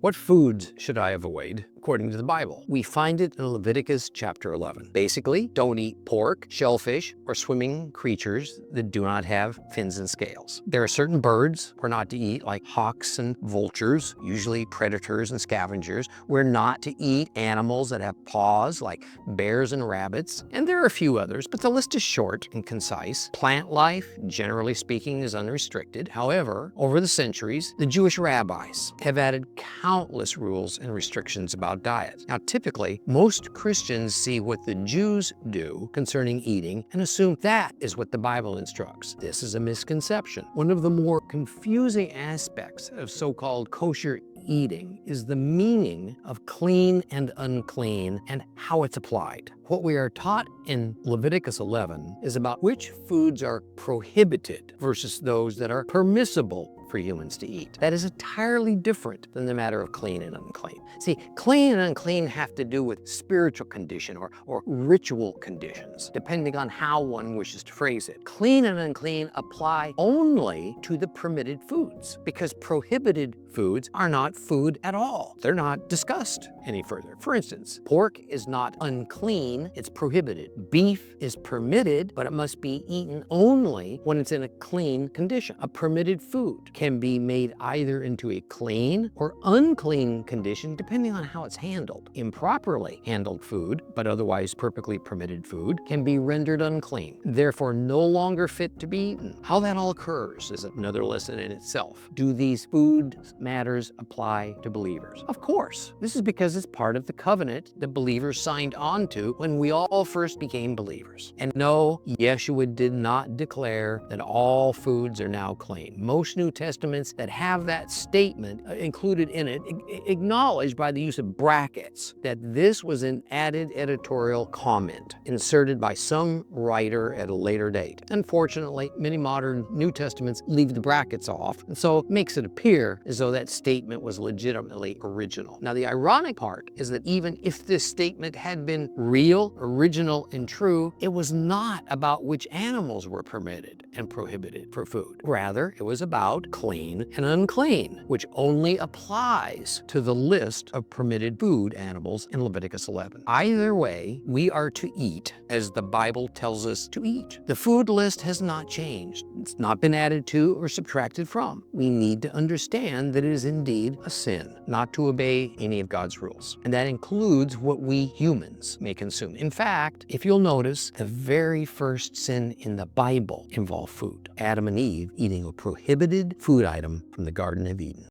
What foods should I avoid according to the Bible? We find it in Leviticus chapter 11. Basically, don't eat pork, shellfish, or swimming creatures that do not have fins and scales. There are certain birds we're not to eat, like hawks and vultures, usually predators and scavengers. We're not to eat animals that have paws, like bears and rabbits. And there are a few others, but the list is short and concise. Plant life, generally speaking, is unrestricted. However, over the centuries, the Jewish rabbis have added countless rules and restrictions about diet. Now, typically, most Christians see what the Jews do concerning eating and assume that is what the Bible instructs. This is a misconception. One of the more confusing aspects of so-called kosher eating is the meaning of clean and unclean and how it's applied. What we are taught in Leviticus 11 is about which foods are prohibited versus those that are permissible for humans to eat. That is entirely different than the matter of clean and unclean. See, clean and unclean have to do with spiritual condition or ritual conditions, depending on how one wishes to phrase it. Clean and unclean apply only to the permitted foods, because prohibited foods are not food at all. They're not discussed any further. For instance, pork is not unclean, it's prohibited. Beef is permitted, but it must be eaten only when it's in a clean condition. A permitted food can be made either into a clean or unclean condition, depending on how it's handled. Improperly handled food, but otherwise perfectly permitted food, can be rendered unclean, therefore no longer fit to be eaten. How that all occurs is another lesson in itself. Do these food matters apply to believers? Of course. This is because it's part of the covenant that believers signed on to when we all first became believers. And no, Yeshua did not declare that all foods are now clean. Most New Testaments that have that statement included in it acknowledged by the use of brackets that this was an added editorial comment inserted by some writer at a later date. Unfortunately, many modern New Testaments leave the brackets off, and so it makes it appear as though that statement was legitimately original. Now, the ironic part is that even if this statement had been real, original, and true, it was not about which animals were permitted and prohibited for food. Rather, it was about clean and unclean, which only applies to the list of permitted food animals in Leviticus 11. Either way, we are to eat as the Bible tells us to eat. The food list has not changed. It's not been added to or subtracted from. We need to understand that it is indeed a sin not to obey any of God's rules. And that includes what we humans may consume. In fact, if you'll notice, the very first sin in the Bible involved food. Adam and Eve eating a prohibited food item from the Garden of Eden.